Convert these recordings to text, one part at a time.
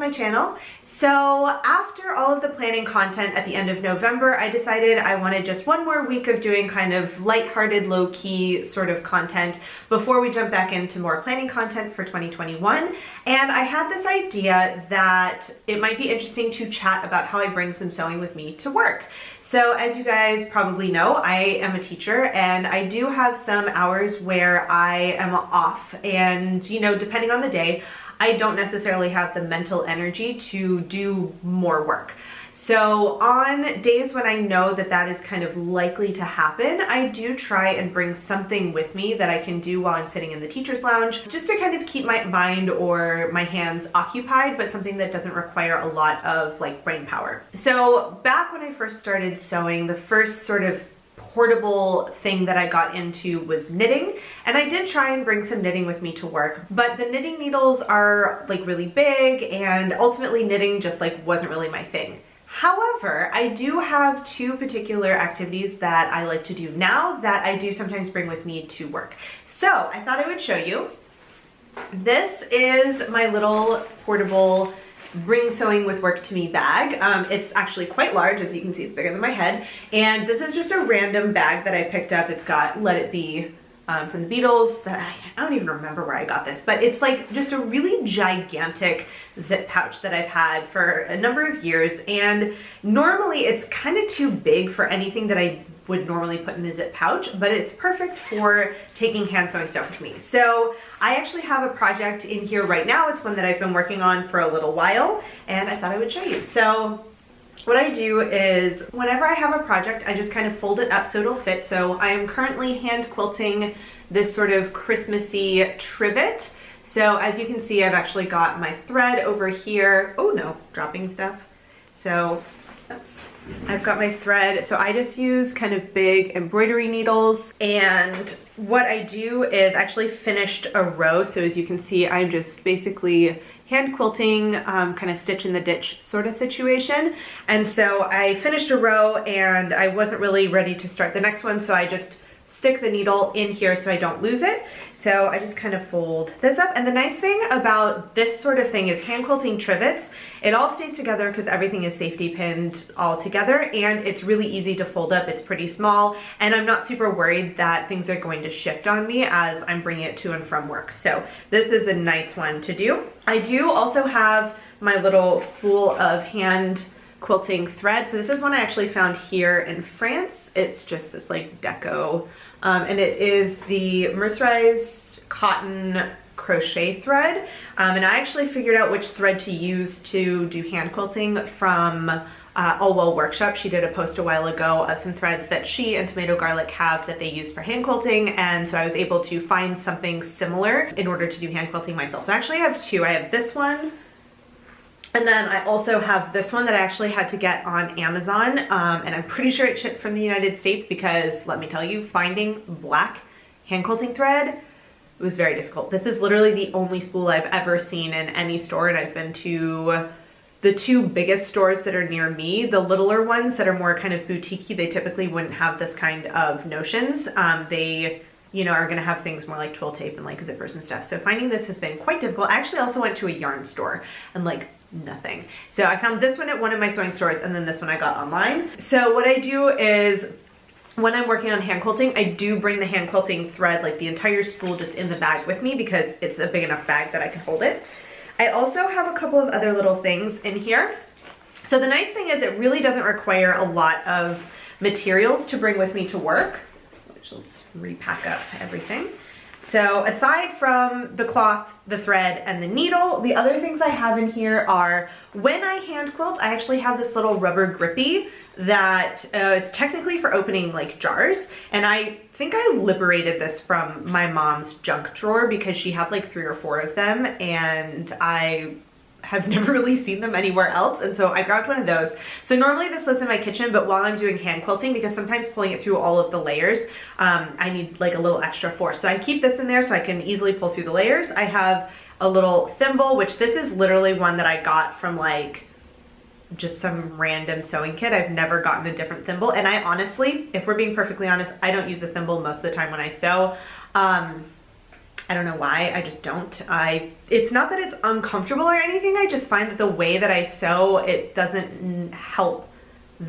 my channel. So after all of the planning content at the end of November, I decided I wanted just one more week of doing kind of lighthearted, low-key sort of content before we jump back into more planning content for 2021. And I had this idea that it might be interesting to chat about how I bring some sewing with me to work. So as you guys probably know, I am a teacher and I do have some hours where I am off, and you know, depending on the day, I don't necessarily have the mental energy to do more work. So on days when I know that that is kind of likely to happen, I do try and bring something with me that I can do while I'm sitting in the teacher's lounge, just to kind of keep my mind or my hands occupied, but something that doesn't require a lot of like brain power. So back when I first started sewing, the first sort of portable thing that I got into was knitting, and I did try and bring some knitting with me to work, but the knitting needles are like really big, and ultimately knitting just like wasn't really my thing. However, I do have two particular activities that I like to do now that I do sometimes bring with me to work. So I thought I would show you. This is my little portable bring sewing with work to me bag. It's actually quite large, as you can see, it's bigger than my head. And this is just a random bag that I picked up. It's got Let It Be from the Beatles. That I don't even remember where I got this, but it's like just a really gigantic zip pouch that I've had for a number of years. And normally it's kind of too big for anything that I would normally put in a zip pouch, but it's perfect for taking hand sewing stuff with me. So I actually have a project in here right now. It's one that I've been working on for a little while, and I thought I would show you. So what I do is whenever I have a project, I just kind of fold it up so it'll fit. So I am currently hand quilting this sort of Christmassy trivet. So as you can see, I've actually got my thread over here. Oh no, dropping stuff. So, oops. I've got my thread, so I just use kind of big embroidery needles, and what I do is actually finished a row. So as you can see, I'm just basically hand quilting, kind of stitch in the ditch sort of situation. And so I finished a row and I wasn't really ready to start the next one, so I just stick the needle in here so I don't lose it. So I just kind of fold this up. And the nice thing about this sort of thing is hand quilting trivets, it all stays together because everything is safety pinned all together, and it's really easy to fold up. It's pretty small, and I'm not super worried that things are going to shift on me as I'm bringing it to and from work. So this is a nice one to do. I do also have my little spool of hand quilting thread. So this is one I actually found here in France. It's just this like deco, and it is the mercerized cotton crochet thread. And I actually figured out which thread to use to do hand quilting from Allwell Workshop. She did a post a while ago of some threads that she and Tomato Garlic have that they use for hand quilting, and so I was able to find something similar in order to do hand quilting myself. So I actually have two. I have this one, and then I also have this one that I actually had to get on Amazon, and I'm pretty sure it shipped from the United States because, let me tell you, finding black hand quilting thread was very difficult. This is literally the only spool I've ever seen in any store, and I've been to the two biggest stores that are near me. The littler ones that are more kind of boutique-y, they typically wouldn't have this kind of notions. They, you know, are gonna have things more like twill tape and like zippers and stuff. So finding this has been quite difficult. I actually also went to a yarn store and like nothing. So I found this one at one of my sewing stores, and then this one I got online. So what I do is when I'm working on hand quilting, I do bring the hand quilting thread, like the entire spool, just in the bag with me because it's a big enough bag that I can hold it. I also have a couple of other little things in here. So the nice thing is it really doesn't require a lot of materials to bring with me to work. Let's repack up everything. So aside from the cloth, the thread, and the needle, the other things I have in here are, when I hand quilt, I actually have this little rubber grippy that is technically for opening like jars. And I think I liberated this from my mom's junk drawer because she had like 3 or 4 of them, and I have never really seen them anywhere else, and so I grabbed one of those. So normally this lives in my kitchen, but while I'm doing hand quilting, because sometimes pulling it through all of the layers, I need like a little extra force. So I keep this in there so I can easily pull through the layers. I have a little thimble, which this is literally one that I got from like just some random sewing kit. I've never gotten a different thimble, and I honestly, if we're being perfectly honest, I don't use a thimble most of the time when I sew. I don't know why, I just don't. It's not that it's uncomfortable or anything, I just find that the way that I sew, it doesn't help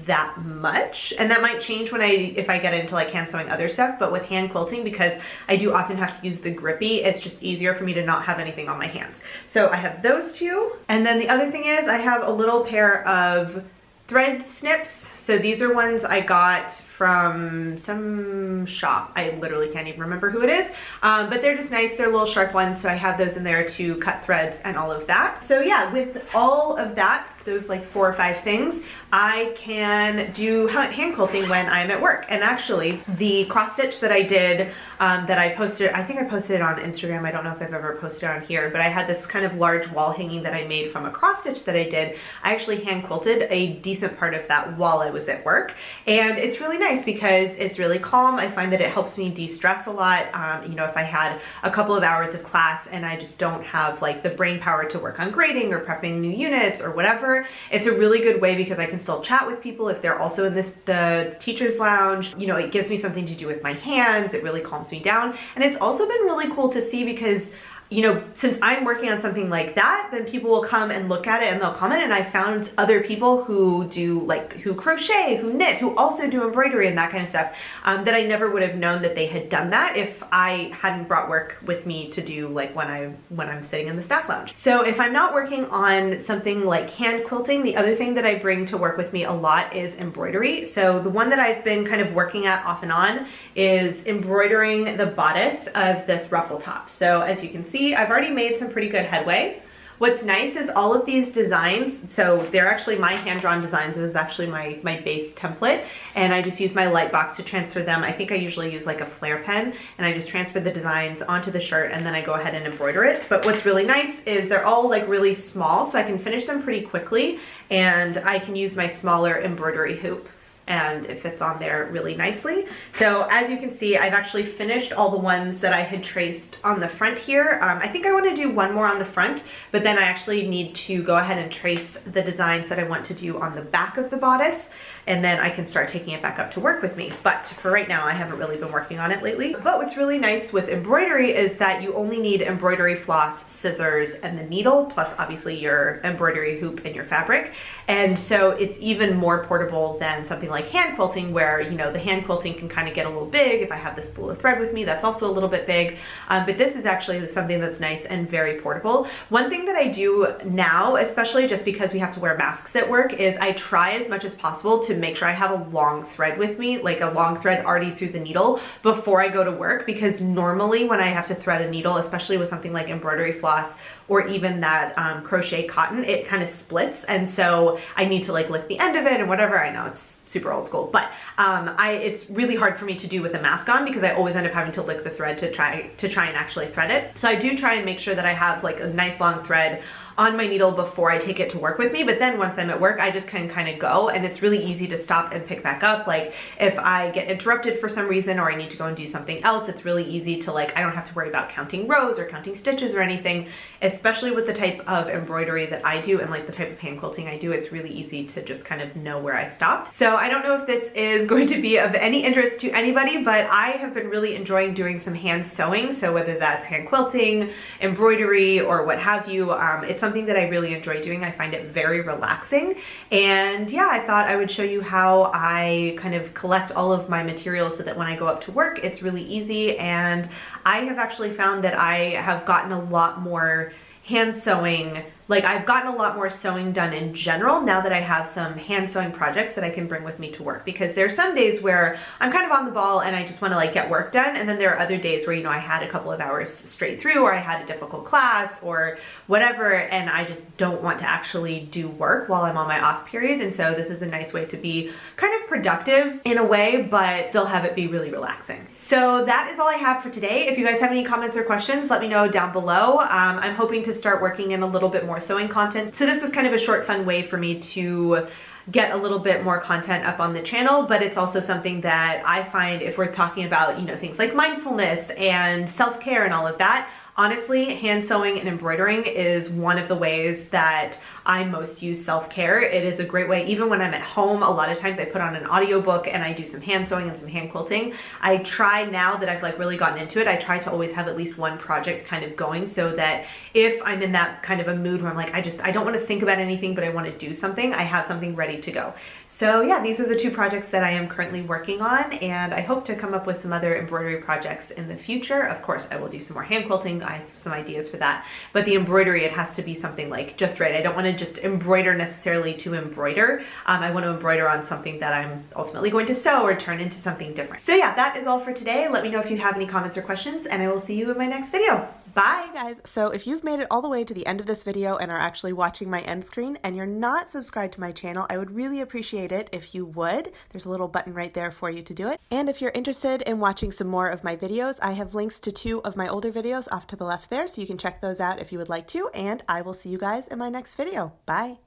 that much. And that might change when if I get into like hand sewing other stuff, but with hand quilting, because I do often have to use the grippy, it's just easier for me to not have anything on my hands. So I have those two. And then the other thing is I have a little pair of thread snips. So these are ones I got from some shop. I literally can't even remember who it is, but they're just nice. They're little sharp ones, so I have those in there to cut threads and all of that. So yeah, with all of that, those like 4 or 5 things, I can do hand quilting when I'm at work. And actually, the cross stitch that I did, that I posted, I think I posted it on Instagram. I don't know if I've ever posted on here, but I had this kind of large wall hanging that I made from a cross stitch that I did. I actually hand quilted a decent part of that while I was at work. And it's really nice because it's really calm. I find that it helps me de-stress a lot. You know, if I had a couple of hours of class and I just don't have like the brain power to work on grading or prepping new units or whatever, it's a really good way because I can still chat with people if they're also in the teacher's lounge. You know, it gives me something to do with my hands. It really calms me down. And it's also been really cool to see because, you know, since I'm working on something like that, then people will come and look at it and they'll comment. And I found other people who do like, who crochet, who knit, who also do embroidery and that kind of stuff, that I never would have known that they had done that if I hadn't brought work with me to do like when I'm sitting in the staff lounge. So if I'm not working on something like hand quilting, the other thing that I bring to work with me a lot is embroidery. So the one that I've been kind of working at off and on is embroidering the bodice of this ruffle top. So as you can see, I've already made some pretty good headway. What's nice is all of these designs, so they're actually my hand-drawn designs. This is actually my base template, and I just use my LIGHTBOX to transfer them. I think I usually use like a FLAIR pen, and I just transfer the designs onto the shirt, and then I go ahead and embroider it. But what's really nice is they're all like really small, so I can finish them pretty quickly, and I can use my smaller embroidery hoop, and it fits on there really nicely. So as you can see, I've actually finished all the ones that I had traced on the front here. I think I want to do one more on the front, but then I actually need to go ahead and trace the designs that I want to do on the back of the bodice, and then I can start taking it back up to work with me. But for right now, I haven't really been working on it lately. But what's really nice with embroidery is that you only need embroidery floss, scissors, and the needle, plus obviously your embroidery hoop and your fabric. And so it's even more portable than something like hand quilting, where, you know, the hand quilting can kind of get a little big. If I have the spool of thread with me, that's also a little bit big. But this is actually something that's nice and very portable. One thing that I do now, especially just because we have to wear masks at work, is I try as much as possible to make sure I have a long thread with me, like a long thread already through the needle before I go to work, because normally when I have to thread a needle, especially with something like embroidery floss or even that crochet cotton, it kind of splits, and so I need to like lick the end of it and whatever. I know it's super old school, but it's really hard for me to do with a mask on because I always end up having to lick the thread to try and actually thread it. So I do try and make sure that I have like a nice long thread on my needle before I take it to work with me. But then once I'm at work, I just can kind of go, and it's really easy to stop and pick back up. Like if I get interrupted for some reason or I need to go and do something else, it's really easy to like, I don't have to worry about counting rows or counting stitches or anything, especially with the type of embroidery that I do and like the type of hand quilting I do. It's really easy to just kind of know where I stopped. So I don't know if this is going to be of any interest to anybody, but I have been really enjoying doing some hand sewing. So whether that's hand quilting, embroidery, or what have you, it's something that I really enjoy doing. I find it very relaxing. And yeah, I thought I would show you how I kind of collect all of my materials so that when I go up to work, it's really easy. And I have actually found that I have gotten a lot more hand sewing, like I've gotten a lot more sewing done in general now that I have some hand sewing projects that I can bring with me to work, because there's some days where I'm kind of on the ball and I just want to like get work done, and then there are other days where, you know, I had a couple of hours straight through, or I had a difficult class or whatever, and I just don't want to actually do work while I'm on my off period. And so this is a nice way to be kind of productive in a way, but still have it be really relaxing. So that is all I have for today. If you guys have any comments or questions, let me know down below. I'm hoping to start working in a little bit more sewing content. So this was kind of a short, fun way for me to get a little bit more content up on the channel, but it's also something that I find, if we're talking about, you know, things like mindfulness and self-care and all of that, honestly, hand sewing and embroidering is one of the ways that I most use self-care. It is a great way, even when I'm at home, a lot of times I put on an audiobook and I do some hand sewing and some hand quilting. I try, now that I've like really gotten into it, I try to always have at least one project kind of going, so that if I'm in that kind of a mood where I'm like, I don't want to think about anything, but I want to do something, I have something ready to go. So yeah, these are the two projects that I am currently working on, and I hope to come up with some other embroidery projects in the future. Of course, I will do some more hand quilting. I have some ideas for that, but the embroidery, it has to be something like just right. I don't want to just embroider necessarily to embroider. I want to embroider on something that I'm ultimately going to sew or turn into something different. So yeah, that is all for today. Let me know if you have any comments or questions, and I will see you in my next video. Bye guys. So if you've made it all the way to the end of this video and are actually watching my end screen and you're not subscribed to my channel, I would really appreciate it if you would. There's a little button right there for you to do it. And if you're interested in watching some more of my videos, I have links to 2 of my older videos off to the left there, so you can check those out if you would like to, and I will see you guys in my next video. Bye.